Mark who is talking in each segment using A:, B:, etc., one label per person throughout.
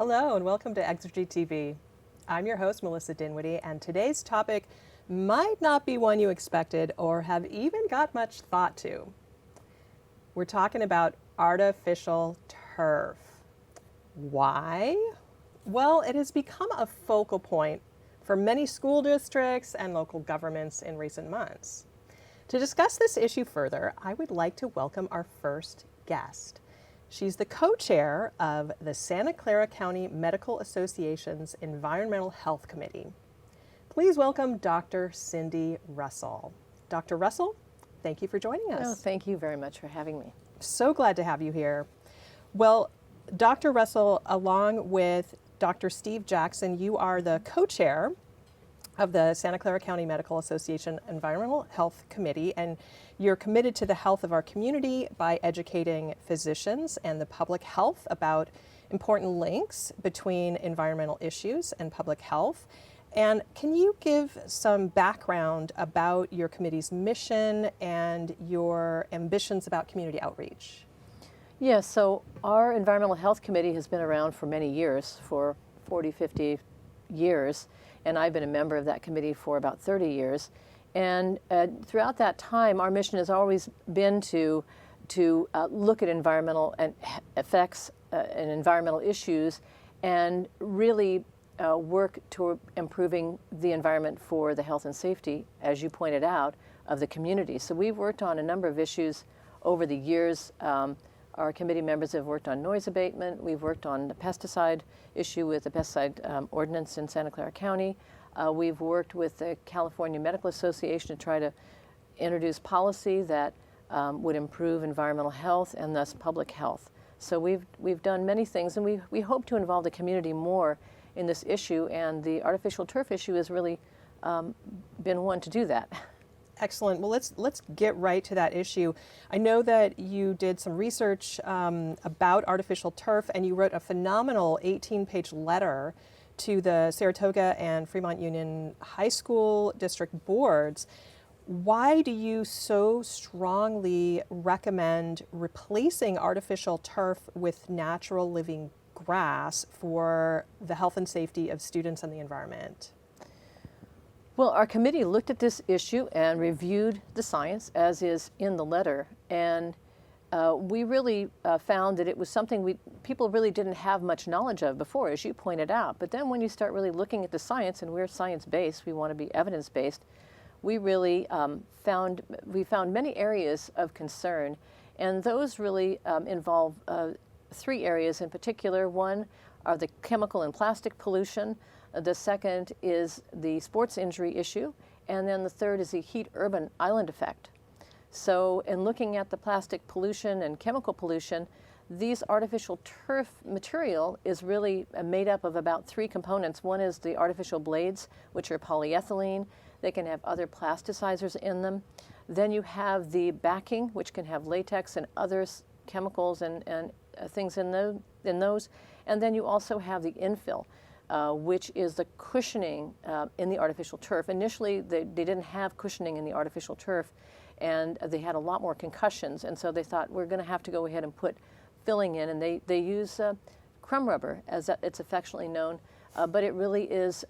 A: Hello and welcome to Exergy TV. I'm your host, Melissa Dinwiddie, and today's topic might not be one you expected or have even got much thought to. We're talking about artificial turf. Why? Well, it has become a focal point for many school districts and local governments in recent months. To discuss this issue further, I would like to welcome our first guest. She's the co-chair of the Santa Clara County Medical Association's Environmental Health Committee. Please welcome Dr. Cindy Russell. Dr. Russell, thank you for joining us.
B: Oh, thank you very much for having me.
A: So glad to have you here. Well, Dr. Russell, along with Dr. Steve Jackson, you are the co-chair of the Santa Clara County Medical Association Environmental Health Committee, and you're committed to the health of our community by educating physicians and the public health about important links between environmental issues and public health. And can you give some background about your committee's mission and your ambitions about community outreach?
B: Yes, so our Environmental Health Committee has been around for many years, for 40, 50 years, and I've been a member of that committee for about 30 years. And throughout that time, our mission has always been to look at environmental and effects and environmental issues and really work toward improving the environment for the health and safety, as you pointed out, of the community. So we've worked on a number of issues over the years. Our committee members have worked on noise abatement. We've worked on the pesticide issue with the pesticide ordinance in Santa Clara County. We've worked with the California Medical Association to try to introduce policy that would improve environmental health and thus public health. So we've done many things, and we hope to involve the community more in this issue, and the artificial turf issue has really been one to do that.
A: Excellent. Well, let's get right to that issue. I know that you did some research about artificial turf, and you wrote a phenomenal 18-page letter to the Saratoga and Fremont Union High School district boards. Why do you so strongly recommend replacing artificial turf with natural living grass for the health and safety of students and the environment?
B: Well, our committee looked at this issue and reviewed the science, as is in the letter, and we really found that it was something people really didn't have much knowledge of before, as you pointed out. But then when you start really looking at the science, and we're science-based, we want to be evidence-based, we really found many areas of concern, and those really involve three areas in particular. One are the chemical and plastic pollution. The second is the sports injury issue, and then the third is the heat urban island effect. So in looking at the plastic pollution and chemical pollution, these artificial turf material is really made up of about three components. One is the artificial blades, which are polyethylene. They can have other plasticizers in them. Then you have the backing, which can have latex and other chemicals and things in those. And then you also have the infill, which is the cushioning in the artificial turf. Initially, they didn't have cushioning in the artificial turf, and they had a lot more concussions, and so they thought, we're going to have to go ahead and put filling in, and they use crumb rubber, as it's affectionately known, but it really is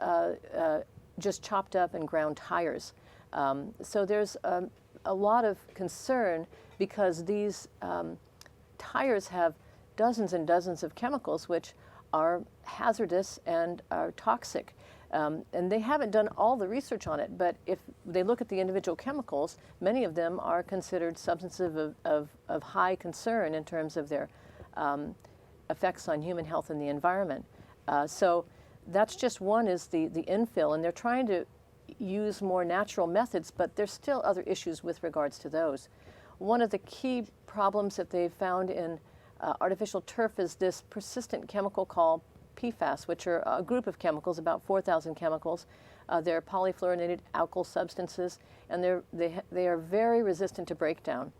B: just chopped up and ground tires. So there's a lot of concern because these tires have dozens and dozens of chemicals which are hazardous and are toxic. And they haven't done all the research on it, but if they look at the individual chemicals, many of them are considered substances of high concern in terms of their effects on human health and the environment. So that's just one, is the infill, and they're trying to use more natural methods, but there's still other issues with regards to those. One of the key problems that they've found in artificial turf is this persistent chemical called PFAS, which are a group of chemicals, about 4,000 chemicals. They're polyfluorinated alkyl substances, and they are very resistant to breakdown.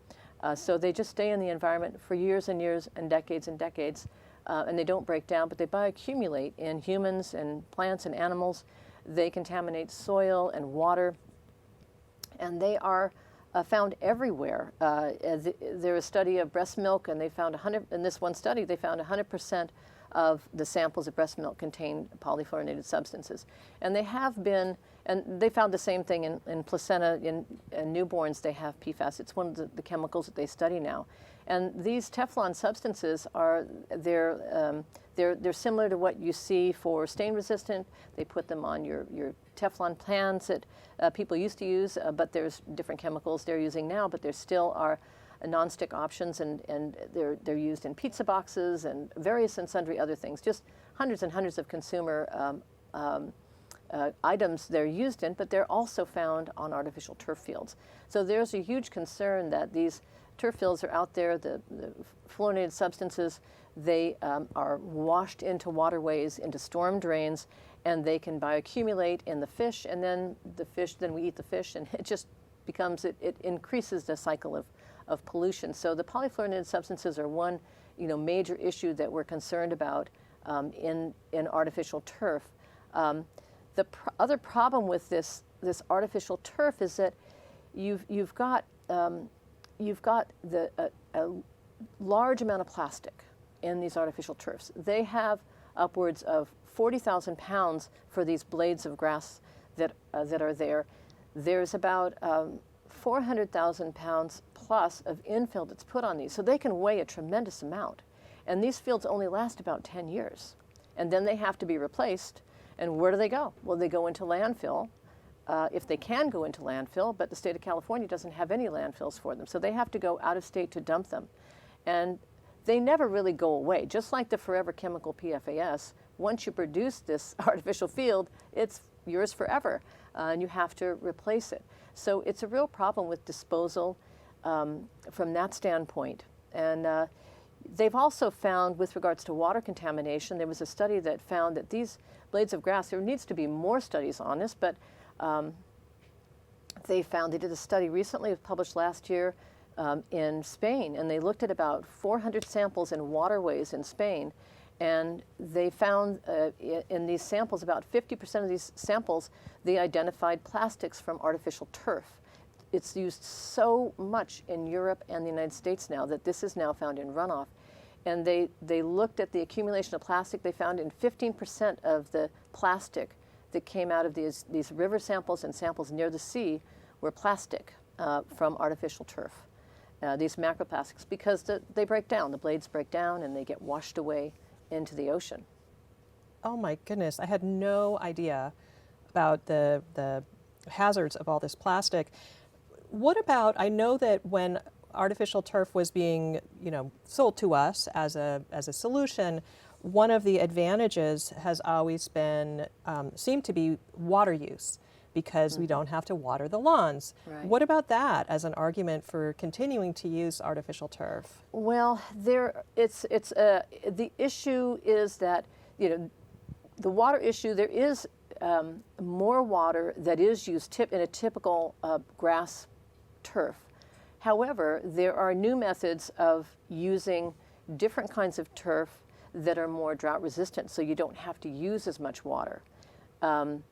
B: So they just stay in the environment for years and years and decades, and they don't break down, but they bioaccumulate in humans and plants and animals. They contaminate soil and water, and they are found everywhere. There was a study of breast milk, and they found in this one study, they found 100% of the samples of breast milk contained polyfluorinated substances. And they have been, and they found the same thing in placenta, in newborns, they have PFAS. It's one of the chemicals that they study now. And these Teflon substances are, they're similar to what you see for stain resistant. They put them on your Teflon pans that people used to use, but there's different chemicals they're using now, but there still are nonstick options, and they're used in pizza boxes and various and sundry other things. Just hundreds and hundreds of consumer items they're used in, but they're also found on artificial turf fields. So there's a huge concern that these turf fields are out there, the fluorinated substances, they are washed into waterways, into storm drains, and they can bioaccumulate in the fish, and then we eat the fish, and it just becomes, it increases the cycle of pollution. So the polyfluorinated substances are one, major issue that we're concerned about in artificial turf. The other problem with this artificial turf is that you've got a large amount of plastic in these artificial turfs. They have upwards of 40,000 pounds for these blades of grass that are there. There's about 400,000 pounds plus of infill that's put on these, so they can weigh a tremendous amount. And these fields only last about 10 years, and then they have to be replaced. And where do they go? Well, they go into landfill, if they can go into landfill, but the state of California doesn't have any landfills for them, so they have to go out of state to dump them. And they never really go away. Just like the forever chemical PFAS, once you produce this artificial field, it's yours forever, and you have to replace it. So it's a real problem with disposal from that standpoint. And they've also found, with regards to water contamination, there was a study that found that these blades of grass, there needs to be more studies on this, but they did a study recently, it was published last year, in Spain, and they looked at about 400 samples in waterways in Spain, and they found in these samples, about 50% of these samples, they identified plastics from artificial turf. It's used so much in Europe and the United States now that this is now found in runoff. And they looked at the accumulation of plastic. They found in 15% of the plastic that came out of these river samples and samples near the sea were plastic from artificial turf. These macroplastics, because they break down, the blades break down and they get washed away into the ocean.
A: Oh my goodness, I had no idea about the hazards of all this plastic. What about, I know that when artificial turf was being, sold to us as a solution, one of the advantages has always been, seemed to be water use, because we don't have to water the lawns.
B: Right.
A: What about that as an argument for continuing to use artificial turf?
B: Well, the issue is that, the water issue, there is more water that is used in a typical grass turf. However, there are new methods of using different kinds of turf that are more drought resistant, so you don't have to use as much water.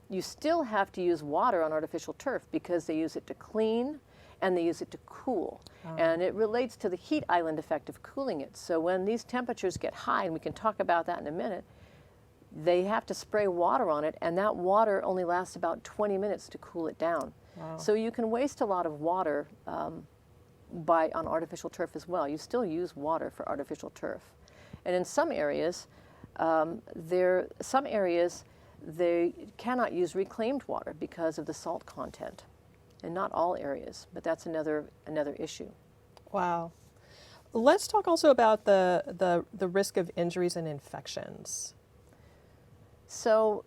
B: You still have to use water on artificial turf because they use it to clean and they use it to cool. Oh. And it relates to the heat island effect of cooling it. So when these temperatures get high, and we can talk about that in a minute, they have to spray water on it, and that water only lasts about 20 minutes to cool it down. Wow. So you can waste a lot of water on artificial turf as well. You still use water for artificial turf. And in some areas, they cannot use reclaimed water because of the salt content. And not all areas, but that's another issue.
A: Wow. Let's talk also about the risk of injuries and infections.
B: So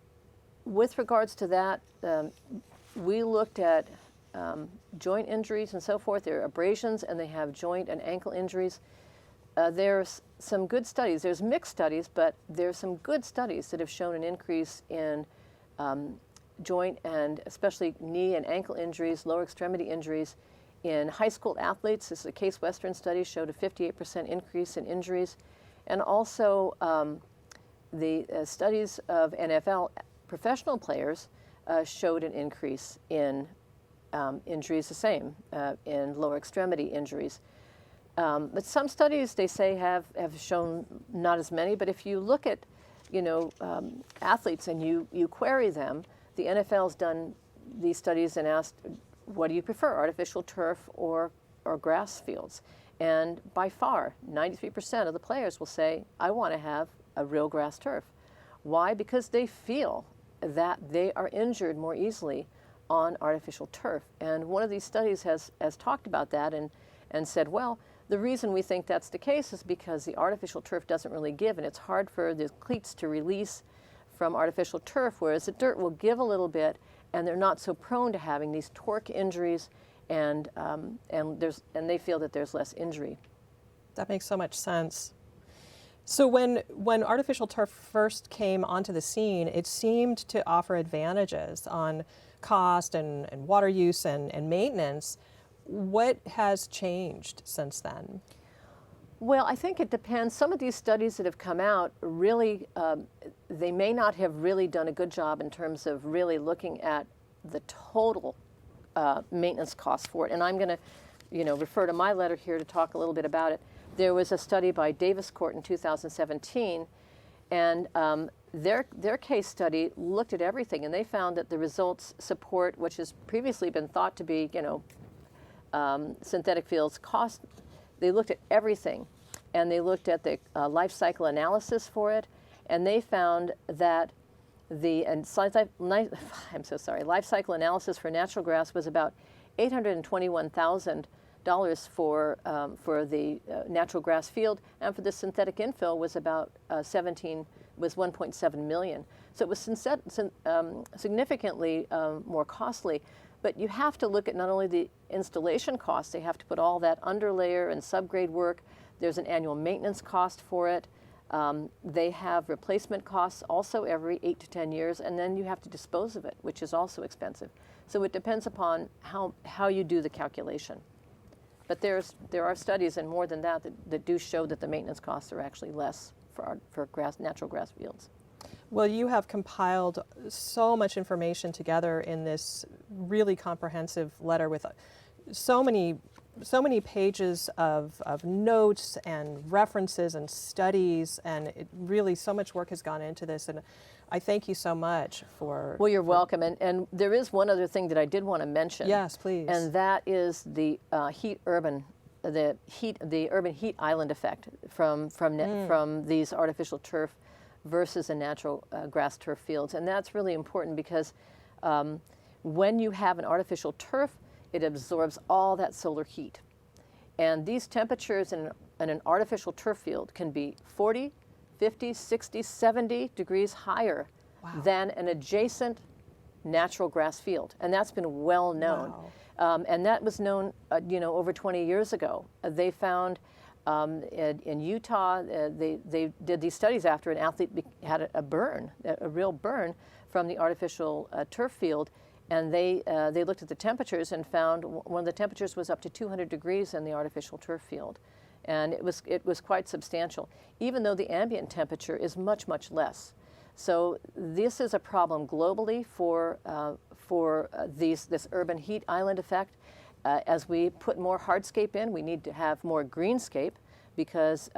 B: with regards to that, we looked at joint injuries and so forth. There are abrasions, and they have joint and ankle injuries. There's some good studies. There's mixed studies, but there's some good studies that have shown an increase in joint and especially knee and ankle injuries, lower extremity injuries in high school athletes. This is a Case Western study, showed a 58% increase in injuries. And also the studies of NFL professional players showed an increase in injuries, the same, in lower extremity injuries. But some studies, they say, have shown not as many. But if you look at, athletes and you query them, the NFL's done these studies and asked, what do you prefer, artificial turf or grass fields? And by far, 93% of the players will say, I want to have a real grass turf. Why? Because they feel that they are injured more easily on artificial turf. And one of these studies has talked about that and said, well, the reason we think that's the case is because the artificial turf doesn't really give, and it's hard for the cleats to release from artificial turf, whereas the dirt will give a little bit, and they're not so prone to having these torque injuries, and they feel that there's less injury.
A: That makes so much sense. So when artificial turf first came onto the scene, it seemed to offer advantages on cost and water use and maintenance. What has changed since then?
B: Well, I think it depends. Some of these studies that have come out really, they may not have really done a good job in terms of really looking at the total maintenance costs for it. And I'm going to, refer to my letter here to talk a little bit about it. There was a study by Davis Court in 2017, and their case study looked at everything, and they found that the results support, which has previously been thought to be, synthetic fields cost. They looked at everything, and they looked at the life cycle analysis for it, and they found that life cycle analysis for natural grass was about $821,000 for the natural grass field, and for the synthetic infill was about 1.7 million. So it was significantly more costly. But you have to look at not only the installation costs, they have to put all that underlayer and subgrade work. There's an annual maintenance cost for it. They have replacement costs also every 8 to 10 years, and then you have to dispose of it, which is also expensive. So it depends upon how you do the calculation. But there are studies, and more than that do show that the maintenance costs are actually less for natural grass fields.
A: Well, you have compiled so much information together in this really comprehensive letter with so many pages of notes and references and studies, and really so much work has gone into this, and I thank you so much for...
B: Well, you're welcome, and there is one other thing that I did want to mention.
A: Yes, please.
B: And that is the urban heat island effect from these artificial turf versus a natural grass turf fields. And that's really important because when you have an artificial turf, it absorbs all that solar heat. And these temperatures in an artificial turf field can be 40, 50, 60, 70 degrees higher than an adjacent natural grass field. And that's been well known.
A: Wow.
B: And that was known, over 20 years ago. They found in Utah, they did these studies after an athlete had a real burn from the artificial turf field, and they looked at the temperatures and found one of the temperatures was up to 200 degrees in the artificial turf field, and it was quite substantial, even though the ambient temperature is much, much less. So this is a problem globally for this urban heat island effect. As we put more hardscape in, we need to have more greenscape, because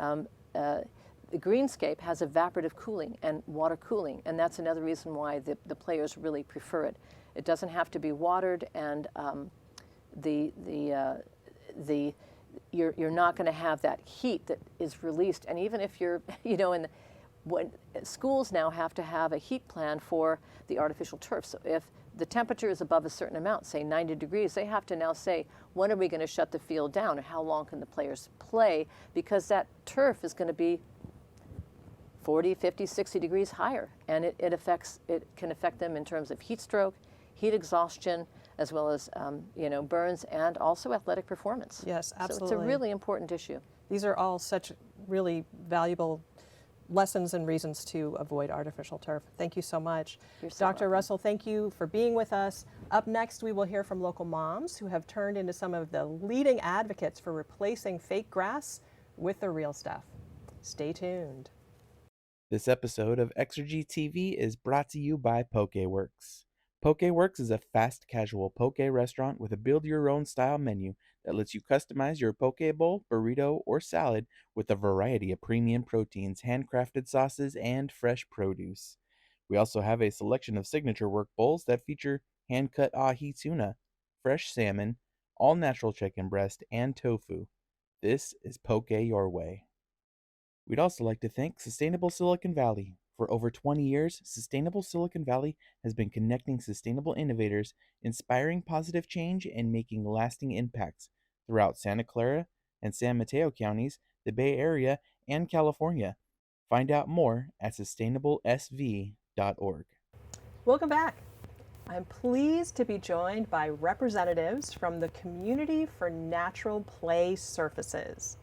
B: the greenscape has evaporative cooling and water cooling, and that's another reason why the players really prefer it. It doesn't have to be watered, and you're not going to have that heat that is released. And even if you're, when schools now have to have a heat plan for the artificial turf. So if the temperature is above a certain amount, say 90 degrees, they have to now say, when are we going to shut the field down, and how long can the players play, because that turf is going to be 40, 50, 60 degrees higher, and it can affect them in terms of heat stroke, heat exhaustion, as well as burns, and also athletic performance.
A: Yes, absolutely.
B: So it's a really important issue.
A: These are all such really valuable lessons and reasons to avoid artificial turf. Thank you so much.
B: You're so
A: Dr.
B: welcome.
A: Russell, thank you for being with us. Up next, we will hear from local moms who have turned into some of the leading advocates for replacing fake grass with the real stuff. Stay tuned.
C: This episode of Exergy TV is brought to you by Pokeworks. Pokeworks is a fast casual poke restaurant with a build-your-own style menu that lets you customize your poke bowl, burrito, or salad with a variety of premium proteins, handcrafted sauces, and fresh produce. We also have a selection of signature work bowls that feature hand-cut ahi tuna, fresh salmon, all-natural chicken breast, and tofu. This is Poke Your Way. We'd also like to thank Sustainable Silicon Valley. For over 20 years, Sustainable Silicon Valley has been connecting sustainable innovators, inspiring positive change, and making lasting impacts throughout Santa Clara and San Mateo counties, the Bay Area, and California. Find out more at sustainablesv.org.
A: Welcome back. I'm pleased to be joined by representatives from the Community for Natural Play Surfaces,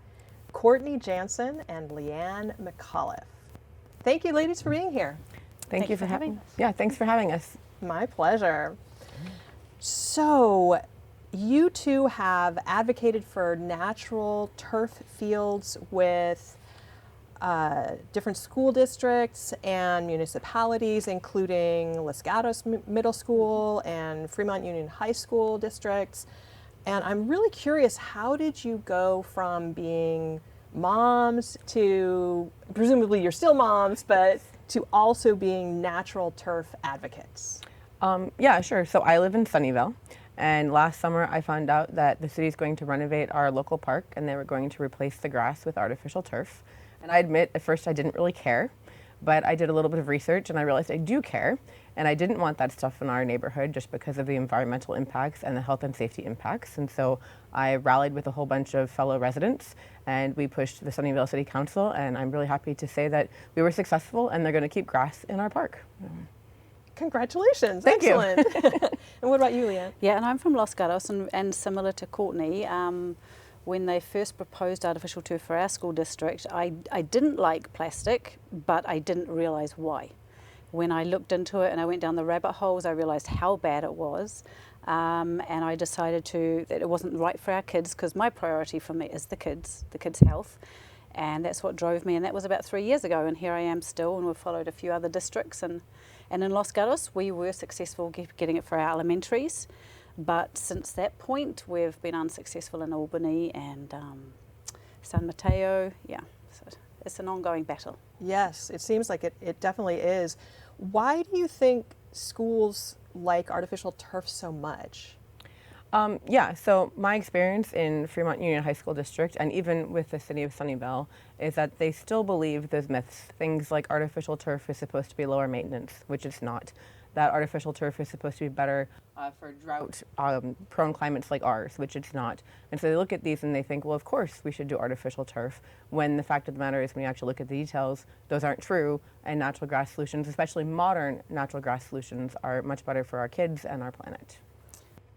A: Cortney Jansen and Leanne McAuliffe. Thank you, ladies, for being here.
D: Thank you for having us. Yeah, thanks for having us.
A: My pleasure. So, you two have advocated for natural turf fields with different school districts and municipalities, including Los Gatos Middle School and Fremont Union High School districts. And I'm really curious, how did you go from being moms to, presumably you're still moms, but to also being natural turf advocates?
D: Yeah, sure. So I live in Sunnyvale, and last summer I found out that the city is going to renovate our local park, and they were going to replace the grass with artificial turf. And I admit, at first I didn't really care, but I did a little bit of research and I realized I do care, and I didn't want that stuff in our neighborhood just because of the environmental impacts and the health and safety impacts. And so I rallied with a whole bunch of fellow residents, and we pushed the Sunnyvale City Council, and I'm really happy to say that we were successful, and they're going to keep grass in our park.
A: Congratulations.
D: Thank you.
A: Excellent. And what about you, Leanne?
E: Yeah, and I'm from Los Gatos, and similar to Cortney, when they first proposed artificial turf for our school district, I didn't like plastic, but I didn't realise why. When I looked into it and I went down the rabbit holes, I realised how bad it was, and I decided that it wasn't right for our kids, because my priority for me is the kids' health, and that's what drove me, and that was about 3 years ago, and here I am still, and we've followed a few other districts, and in Los Gatos we were successful getting it for our elementaries. But since that point, we've been unsuccessful in Albany and San Mateo. Yeah, so it's an ongoing battle.
A: Yes, it seems like it definitely is. Why do you think schools like artificial turf so much?
D: Yeah, so my experience in Fremont Union High School District, and even with the city of Sunnyvale, is that they still believe those myths. Things like artificial turf is supposed to be lower maintenance, which it's not. That artificial turf is supposed to be better for drought-prone climates like ours, which it's not. And so they look at these and they think, well, of course we should do artificial turf, when the fact of the matter is, when you actually look at the details, those aren't true, and natural grass solutions, especially modern natural grass solutions, are much better for our kids and our planet.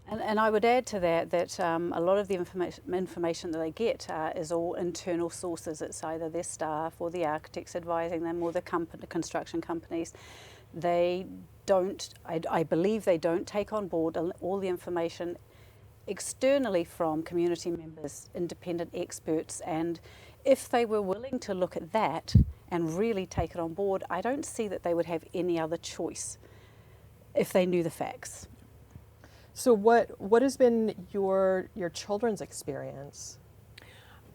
E: And I would add to that a lot of the information that they get is all internal sources. It's either their staff or the architects advising them or the construction companies. They don't, I believe they don't take on board all the information externally from community members, independent experts, and if they were willing to look at that and really take it on board, I don't see that they would have any other choice if they knew the facts.
A: So what has been your children's experience?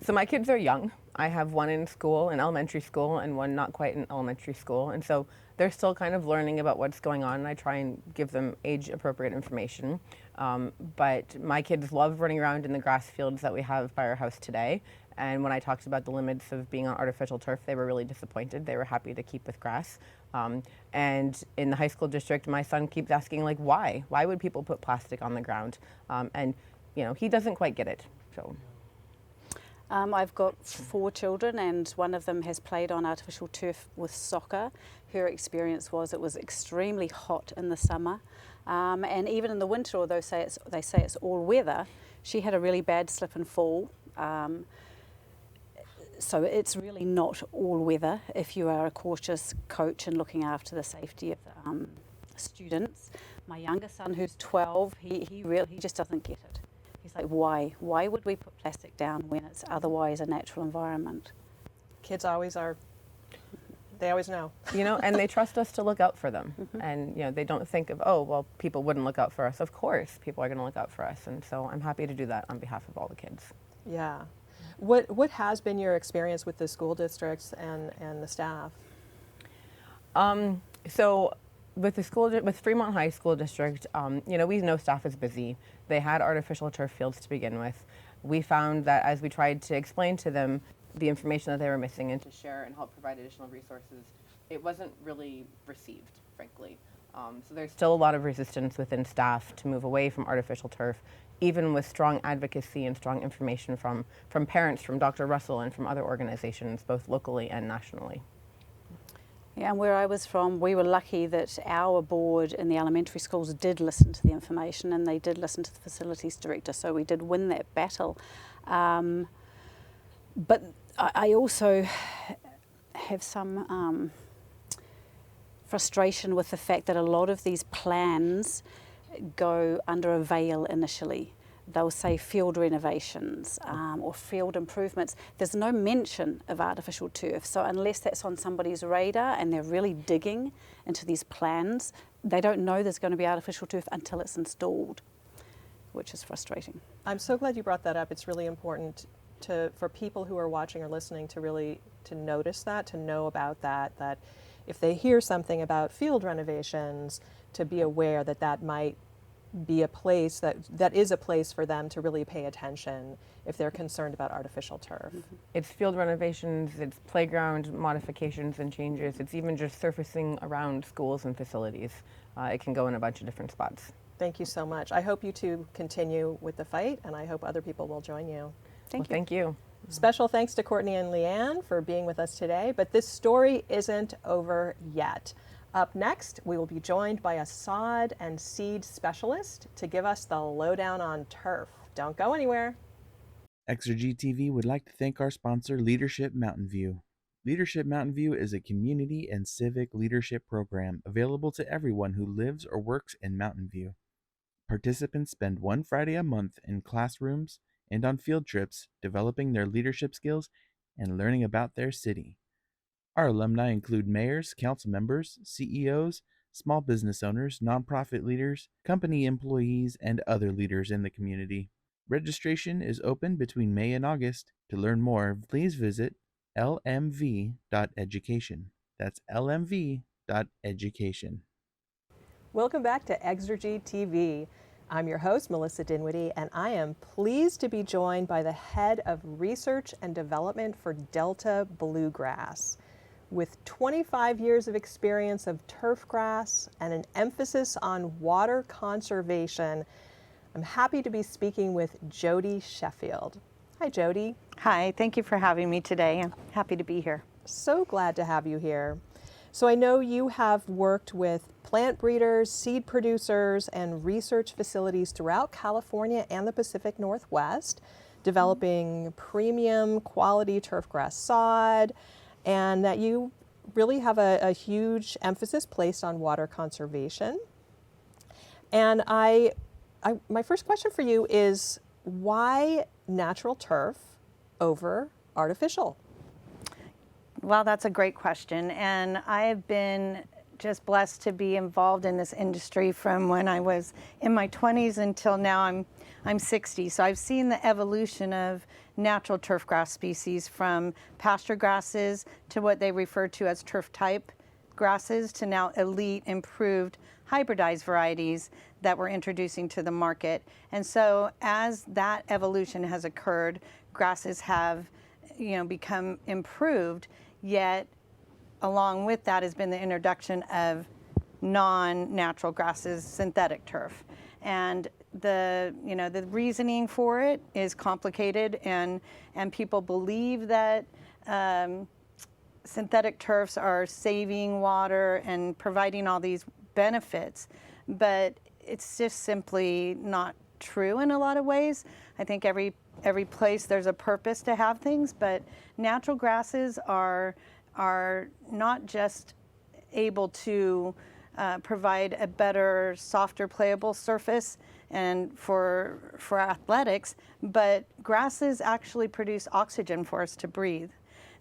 D: So my kids are young. I have one in school, in elementary school, and one not quite in elementary school. And so they're still kind of learning about what's going on, and I try and give them age-appropriate information. But my kids love running around in the grass fields that we have by our house today. And when I talked about the limits of being on artificial turf, they were really disappointed. They were happy to keep with grass. And in the high school district, my son keeps asking, like, why? Why would people put plastic on the ground? And, you know, he doesn't quite get it. So.
E: I've got 4 children, and one of them has played on artificial turf with soccer. Her experience was it was extremely hot in the summer, and even in the winter, although they say it's all weather, she had a really bad slip and fall. So it's really not all weather if you are a cautious coach and looking after the safety of the students. My younger son, who's 12, he just doesn't get it. He's like, why? Why would we put plastic down when it's otherwise a natural environment?
A: Kids always are, They always know.
D: You know, and they trust us to look out for them. And, you know, they don't think of, oh, well, people wouldn't look out for us. Of course, people are going to look out for us. And so I'm happy to do that on behalf of all the kids.
A: Yeah. What has been your experience with the school districts and the staff?
D: So with with Fremont High School District, you know, we know staff is busy. They had artificial turf fields to begin with. We found that as we tried to explain to them the information that they were missing and to share and help provide additional resources, it wasn't really received, frankly. So there's still a lot of resistance within staff to move away from artificial turf, even with strong advocacy and strong information from parents, from Dr. Russell, and from other organizations, both locally and nationally.
E: Yeah, and where I was from, we were lucky that our board in the elementary schools did listen to the information, and they did listen to the facilities director, so we did win that battle. But I also have some frustration with the fact that a lot of these plans go under a veil initially. They'll say field renovations or field improvements. There's no mention of artificial turf. So unless that's on somebody's radar and they're really digging into these plans, they don't know there's going to be artificial turf until it's installed, which is frustrating.
A: I'm so glad you brought that up. It's really important for people who are watching or listening to notice that, to know about that if they hear something about field renovations, to be aware that might be a place that is a place for them to really pay attention if they're concerned about artificial turf.
D: It's field renovations, it's playground modifications and changes, it's even just surfacing around schools and facilities. It can go in a bunch of different spots.
A: Thank you so much. I hope you two continue with the fight, and I hope other people will join you.
D: Thank you.
A: Special thanks to Cortney and Leanne for being with us today, but this story isn't over yet. Up next, we will be joined by a sod and seed specialist to give us the lowdown on turf. Don't go anywhere.
C: Exergy TV would like to thank our sponsor, Leadership Mountain View. Leadership Mountain View is a community and civic leadership program available to everyone who lives or works in Mountain View. Participants spend one Friday a month in classrooms and on field trips developing their leadership skills and learning about their city. Our alumni include mayors, council members, CEOs, small business owners, nonprofit leaders, company employees, and other leaders in the community. Registration is open between May and August. To learn more, please visit lmv.education. That's lmv.education.
A: Welcome back to Exergy TV. I'm your host, Melissa Dinwiddie, and I am pleased to be joined by the head of research and development for Delta Bluegrass. With 25 years of experience of turfgrass and an emphasis on water conservation, I'm happy to be speaking with Jodie Sheffield. Hi, Jodie.
F: Hi, thank you for having me today. I'm happy to be here.
A: So glad to have you here. So I know you have worked with plant breeders, seed producers, and research facilities throughout California and the Pacific Northwest, developing premium quality turfgrass sod, and that you really have a huge emphasis placed on water conservation. And my first question for you is, why natural turf over artificial?
F: Well, that's a great question. And I have been just blessed to be involved in this industry from when I was in my 20s until now I'm 60. So I've seen the evolution of natural turfgrass species from pasture grasses to what they refer to as turf type grasses to now elite improved hybridized varieties that we're introducing to the market. And so as that evolution has occurred, grasses have become improved, yet along with that has been the introduction of non-natural grasses, synthetic turf. And the reasoning for it is complicated, and people believe that synthetic turfs are saving water and providing all these benefits, but it's just simply not true in a lot of ways. I think every place there's a purpose to have things, but natural grasses are not just able to provide a better, softer, playable surface and for athletics, but grasses actually produce oxygen for us to breathe.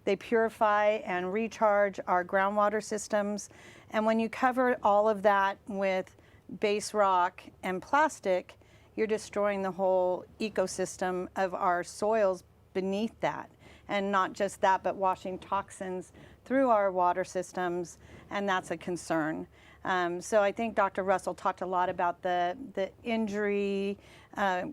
F: They purify and recharge our groundwater systems. And when you cover all of that with base rock and plastic, you're destroying the whole ecosystem of our soils beneath that. And not just that, but washing toxins through our water systems, and that's a concern. So I think Dr. Russell talked a lot about the injury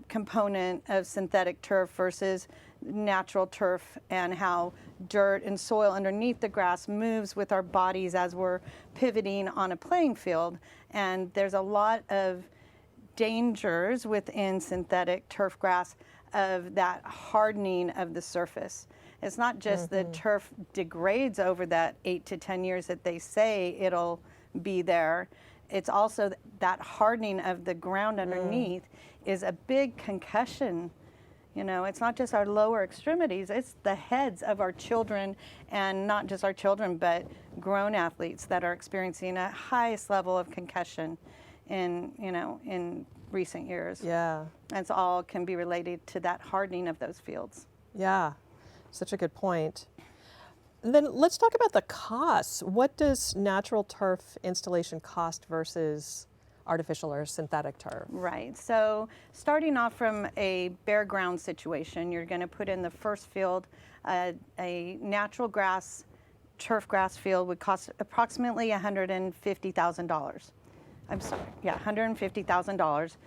F: component of synthetic turf versus natural turf, and how dirt and soil underneath the grass moves with our bodies as we're pivoting on a playing field. And there's a lot of dangers within synthetic turf grass of that hardening of the surface. It's not just the turf degrades over that 8 to 10 years that they say it'll be there. It's also that hardening of the ground underneath is a big concussion. You know, it's not just our lower extremities, it's the heads of our children, and not just our children, but grown athletes that are experiencing a highest level of concussion in recent years.
A: Yeah.
F: And it's all can be related to that hardening of those fields.
A: Yeah. Such a good point. And then let's talk about the costs. What does natural turf installation cost versus artificial or synthetic turf?
F: Right. So starting off from a bare ground situation, you're going to put in the first field. A natural grass, turf grass field would cost approximately $150,000. I'm sorry, yeah, $150,000.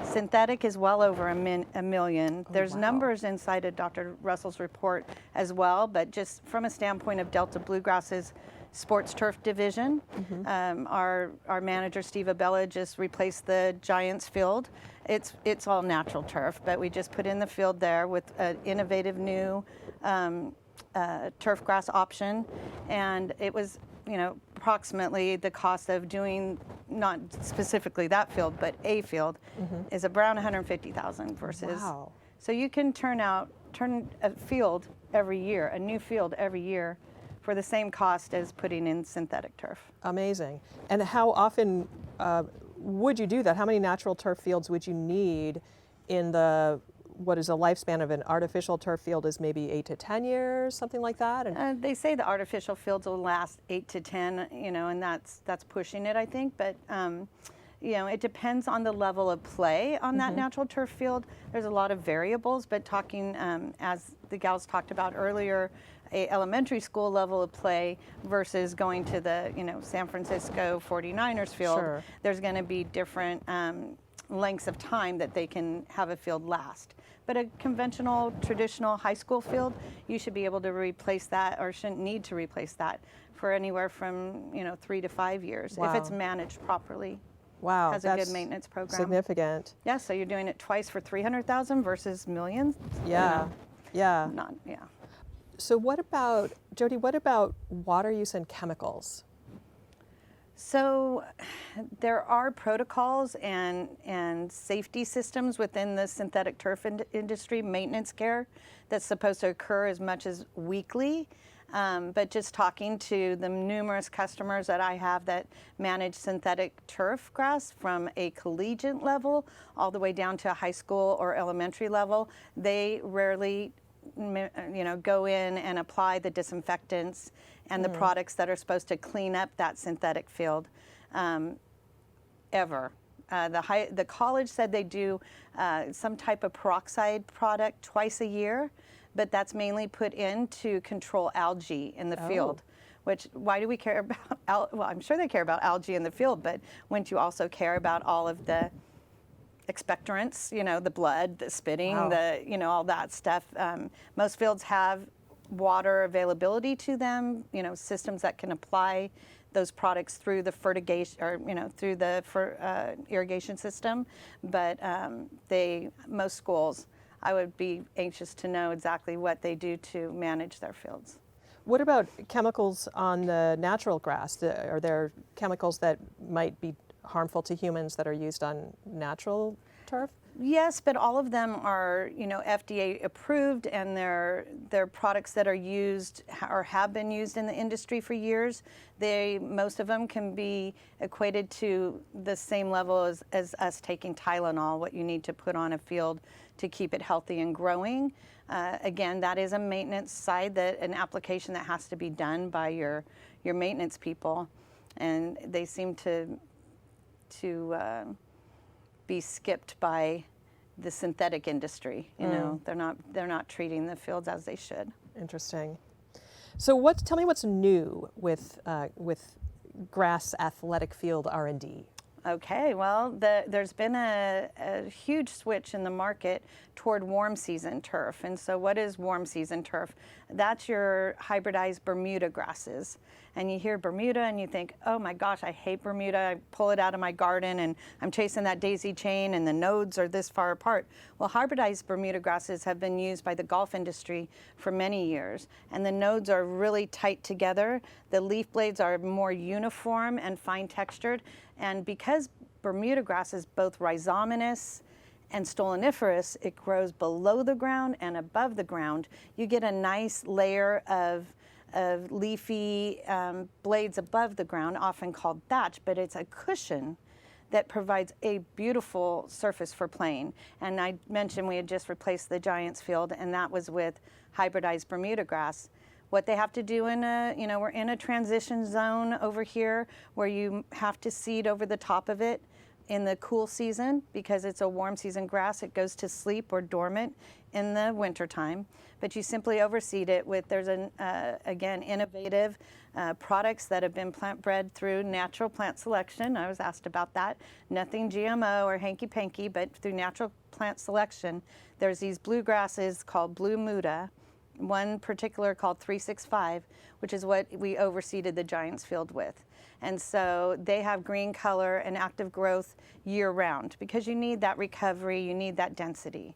F: Synthetic is well over a million. There's
A: wow.
F: numbers inside of Dr. Russell's report as well, but just from a standpoint of Delta Bluegrass's sports turf division, our manager Steve Abella just replaced the Giants field. It's all natural turf, but we just put in the field there with an innovative new turf grass option, and it was, approximately the cost of doing not specifically that field, but a field is around $150,000 versus.
A: Wow.
F: So you can turn a field every year, a new field every year, for the same cost as putting in synthetic turf.
A: Amazing. And how often would you do that? How many natural turf fields would you need in what is a lifespan of an artificial turf field is maybe 8 to 10 years, something like that? And
F: They say the artificial fields will last 8 to 10, and that's pushing it, I think. But it depends on the level of play on that natural turf field. There's a lot of variables, but talking as the gals talked about earlier, a elementary school level of play versus going to the San Francisco 49ers field,
A: Sure.
F: there's going to be different lengths of time that they can have a field last. But a conventional, traditional high school field, you should be able to replace that, or shouldn't need to replace that, for anywhere from 3 to 5 years if it's
A: Wow.
F: managed properly.
A: wow,
F: Has a
A: that's
F: good maintenance program.
A: significant.
F: Yeah, so you're doing it twice for 300,000 versus millions.
A: Yeah, yeah.
F: Yeah.
A: So what about, Jodie, what about water use and chemicals?
F: So there are protocols and safety systems within the synthetic turf industry, maintenance care, that's supposed to occur as much as weekly. But just talking to the numerous customers that I have that manage synthetic turf grass from a collegiate level all the way down to a high school or elementary level, they rarely go in and apply the disinfectants and the products that are supposed to clean up that synthetic field ever. The college said they do some type of peroxide product twice a year, but that's mainly put in to control algae in the field. Which, why do we care about, well, I'm sure they care about algae in the field, but wouldn't you also care about all of the expectorants, the blood, the spitting,
A: Wow.
F: all that stuff. Most fields have water availability to them, systems that can apply those products through the fertigation or through the irrigation system. But most schools, I would be anxious to know exactly what they do to manage their fields.
A: What about chemicals on the natural grass? Are there chemicals that might be harmful to humans that are used on natural turf?
F: Yes, but all of them are, FDA approved, and they're products that are used or have been used in the industry for years. Most of them can be equated to the same level as us taking Tylenol, what you need to put on a field to keep it healthy and growing. Again, that is a maintenance side, an application that has to be done by your maintenance people, and they seem to be skipped by the synthetic industry. You know, they're not treating the fields as they should.
A: Interesting. So tell me what's new with grass athletic field R&D?
F: Okay, well, there's been a huge switch in the market toward warm season turf. And so what is warm season turf? That's your hybridized Bermuda grasses. And you hear Bermuda and you think, oh my gosh, I hate Bermuda. I pull it out of my garden and I'm chasing that daisy chain and the nodes are this far apart. Well, hybridized Bermuda grasses have been used by the golf industry for many years. And the nodes are really tight together. The leaf blades are more uniform and fine textured. And because Bermuda grass is both rhizominous and stoloniferous, it grows below the ground and above the ground. You get a nice layer of leafy blades above the ground, often called thatch, but it's a cushion that provides a beautiful surface for playing. And I mentioned we had just replaced the Giants field, and that was with hybridized Bermuda grass. What they have to do we're in a transition zone over here where you have to seed over the top of it in the cool season because it's a warm season grass. It goes to sleep or dormant in the wintertime. But you simply overseed it with, again, innovative products that have been plant bred through natural plant selection. I was asked about that. Nothing GMO or hanky-panky, but through natural plant selection. There's these bluegrasses called Blue Muda, one particular called 365, which is what we overseeded the Giants field with. And so they have green color and active growth year round because you need that recovery, you need that density.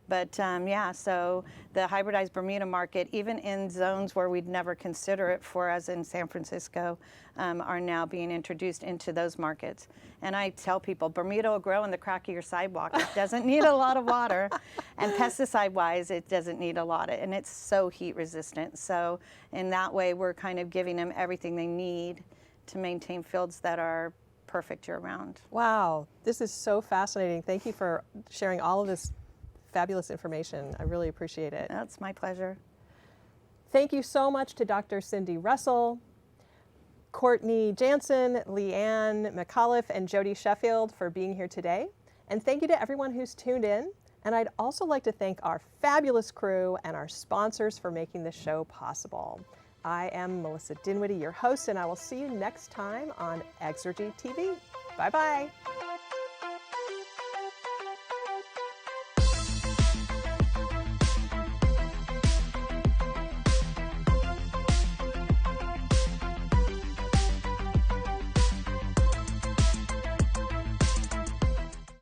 F: But so the hybridized Bermuda market, even in zones where we'd never consider it for, as in San Francisco, are now being introduced into those markets. And I tell people, Bermuda will grow in the crack of your sidewalk. It doesn't need a lot of water. And pesticide-wise, it doesn't need a lot and it's so heat resistant. So in that way, we're kind of giving them everything they need to maintain fields that are perfect year round.
A: Wow, this is so fascinating. Thank you for sharing all of this fabulous information. I really appreciate it.
F: That's my pleasure.
A: Thank you so much to Dr. Cindy Russell, Cortney Jansen, Leanne McAuliffe, and Jodie Sheffield for being here today. And thank you to everyone who's tuned in. And I'd also like to thank our fabulous crew and our sponsors for making this show possible. I am Melissa Dinwiddie, your host, and I will see you next time on Exergy TV. Bye-bye.